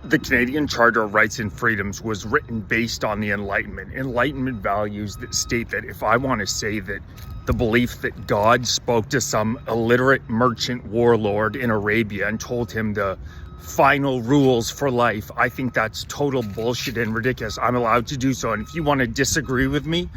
The Canadian Charter of Rights and Freedoms was written based on the Enlightenment values that state that if I want to say that the belief that God spoke to some illiterate merchant warlord in Arabia and told him the final rules for life, I think that's total bullshit and ridiculous. I'm allowed to do so. And if you want to disagree with me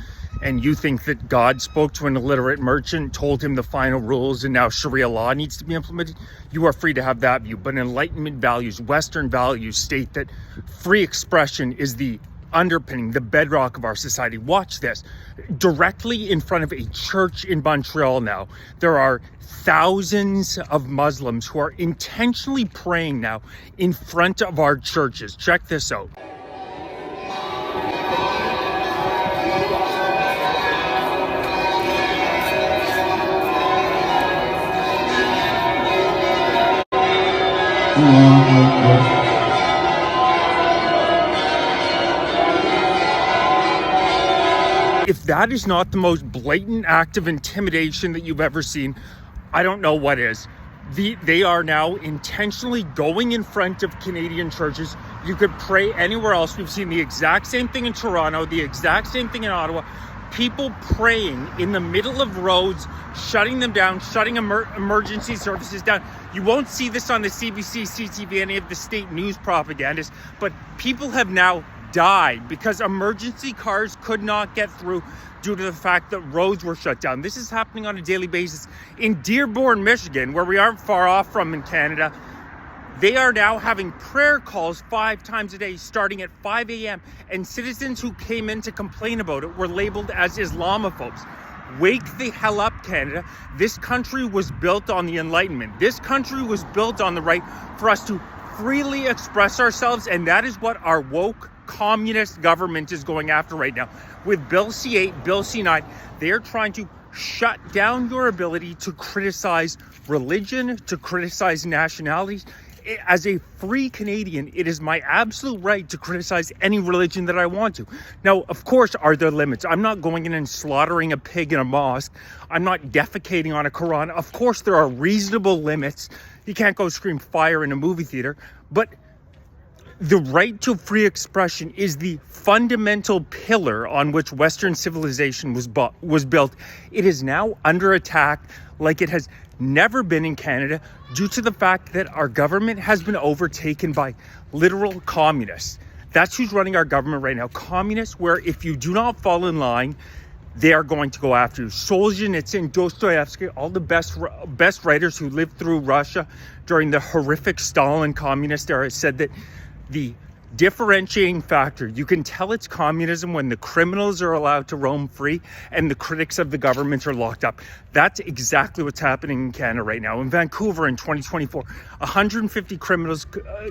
and you think that God spoke to an illiterate merchant, told him the final rules, and now Sharia law needs to be implemented, you are free to have that view. But Enlightenment values, Western values state that free expression is the underpinning, the bedrock of our society. Watch this. Directly in front of a church in Montreal now, there are thousands of Muslims who are intentionally praying now in front of our churches. Check this out. If that is not the most blatant act of intimidation that you've ever seen, I don't know what is. They are now intentionally going in front of Canadian churches. You could pray anywhere else. We've seen the exact same thing in Toronto, the exact same thing in Ottawa. People praying in the middle of roads, shutting them down, shutting emergency services down. You won't see this on the CBC, CTV, any of the state news propagandists, but people have now died because emergency cars could not get through due to the fact that roads were shut down. This is happening on a daily basis in Dearborn, Michigan, where we aren't far off from in Canada. They are now having prayer calls 5 times a day, starting at 5 a.m. And citizens who came in to complain about it were labeled as Islamophobes. Wake the hell up, Canada. This country was built on the Enlightenment. This country was built on the right for us to freely express ourselves, and that is what our woke communist government is going after right now. With Bill C-8, Bill C-9, they're trying to shut down your ability to criticize religion, to criticize nationalities. As a free Canadian, it is my absolute right to criticize any religion that I want to. Now, of course, are there limits? I'm not going in and slaughtering a pig in a mosque. I'm not defecating on a Quran. Of course, there are reasonable limits. You can't go scream fire in a movie theater. But the right to free expression is the fundamental pillar on which Western civilization was built. It is now under attack like it has never been in Canada due to the fact that our government has been overtaken by literal communists. That's who's running our government right now. Communists, where if you do not fall in line, they are going to go after you. Solzhenitsyn, Dostoevsky, all the best writers who lived through Russia during the horrific Stalin communist era said that the differentiating factor, you can tell it's communism when the criminals are allowed to roam free and the critics of the government are locked up. That's exactly what's happening in Canada right now. In Vancouver in 2024, 150 criminals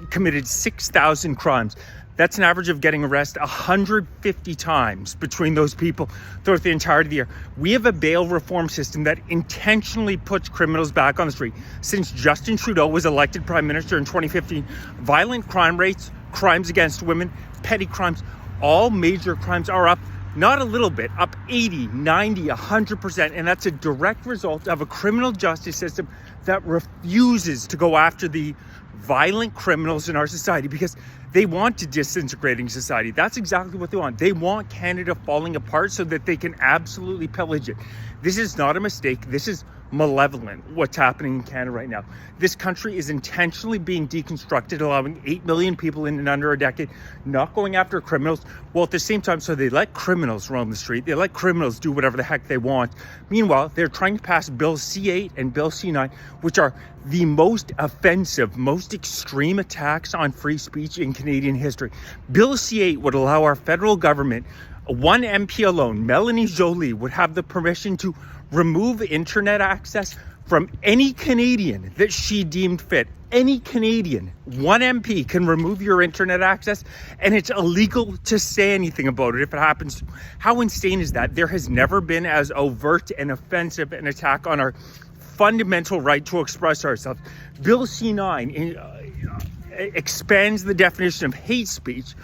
committed 6,000 crimes. That's an average of getting arrested 150 times between those people throughout the entirety of the year. We have a bail reform system that intentionally puts criminals back on the street. Since Justin Trudeau was elected Prime Minister in 2015, violent crime rates, crimes against women, petty crimes, all major crimes are up, not a little bit, up 80, 90, 100%. And that's a direct result of a criminal justice system that refuses to go after the violent criminals in our society because they want to disintegrating society. That's exactly what they want. They want Canada falling apart so that they can absolutely pillage it. This is not a mistake. This is malevolent, what's happening in Canada right now. This country is intentionally being deconstructed, allowing 8 million people in under a decade, not going after criminals, while at the same time, so they let criminals roam the street, they let criminals do whatever the heck they want. Meanwhile, they're trying to pass Bill C-8 and Bill C-9, which are the most offensive, most extreme attacks on free speech in Canadian history. Bill C-8 would allow our federal government, one MP alone, Melanie Joly, would have the permission to remove internet access from any Canadian that she deemed fit. Any Canadian, one MP can remove your internet access, and it's illegal to say anything about it if it happens. How insane is that? There has never been as overt and offensive an attack on our fundamental right to express ourselves. Bill C-9 expands the definition of hate speech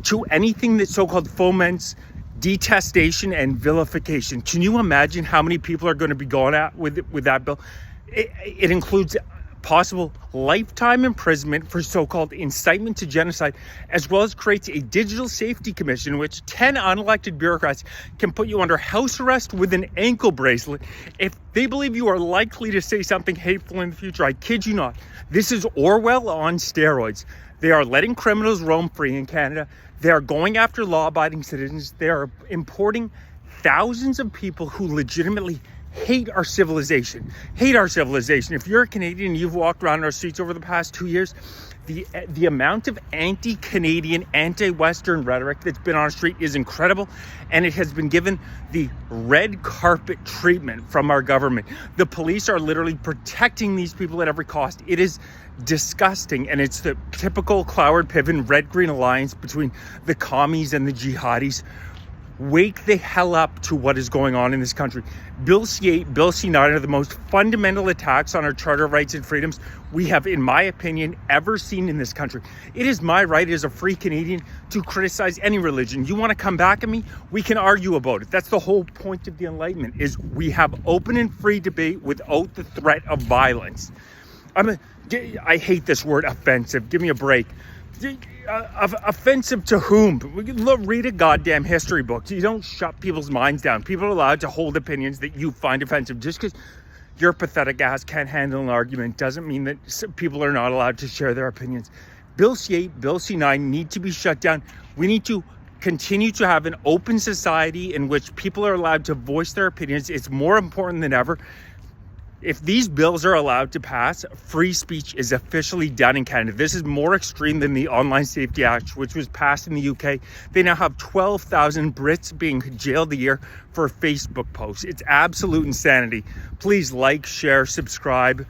to anything that so-called foments detestation and vilification. Can you imagine how many people are going to be going at with that bill? It includes possible lifetime imprisonment for so-called incitement to genocide, as well as creates a digital safety commission in which 10 unelected bureaucrats can put you under house arrest with an ankle bracelet if they believe you are likely to say something hateful in the future. I kid you not. This is Orwell on steroids. They are letting criminals roam free in Canada. They are going after law-abiding citizens. They are importing thousands of people who legitimately hate our civilization. If you're a Canadian and you've walked around our streets over the past 2 years, the amount of anti-Canadian, anti-Western rhetoric that's been on our street is incredible, and it has been given the red carpet treatment from our government. The police are literally protecting these people at every cost. It is disgusting, and it's the typical Cloward Piven red-green alliance between the commies and the jihadis. Wake the hell up to what is going on in this country. Bill C-8, Bill C-9 are the most fundamental attacks on our Charter of Rights and Freedoms we have, in my opinion, ever seen in this country. It is my right as a free Canadian to criticize any religion. You want to come back at me? We can argue about it. That's the whole point of the Enlightenment, is we have open and free debate without the threat of violence. I hate this word offensive. Give me a break. Offensive to whom? Read a goddamn history book. You don't shut people's minds down. People are allowed to hold opinions that you find offensive. Just because your pathetic ass can't handle an argument doesn't mean that people are not allowed to share their opinions. Bill C-8, Bill C-9 need to be shut down. We need to continue to have an open society in which people are allowed to voice their opinions. It's more important than ever. If these bills are allowed to pass, free speech is officially done in Canada. This is more extreme than the Online Safety Act, which was passed in the UK. They now have 12,000 Brits being jailed a year for Facebook posts. It's absolute insanity. Please like, share, subscribe.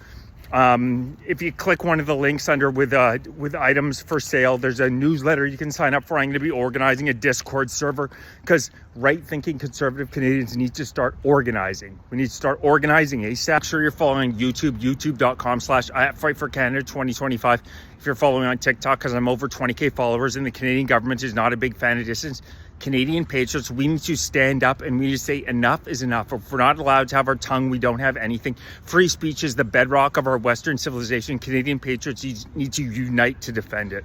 If you click one of the links under with items for sale, there's a newsletter you can sign up for. I'm going to be organizing a Discord server because right-thinking conservative Canadians need to start organizing. We need to start organizing ASAP. Make sure you're following YouTube, youtube.com/FightForCanada2025. If you're following on TikTok, because I'm over 20K followers and the Canadian government is not a big fan of distance. Canadian patriots, we need to stand up and we need to say enough is enough. If we're not allowed to have our tongue, we don't have anything. Free speech is the bedrock of our Western civilization. Canadian patriots need to unite to defend it.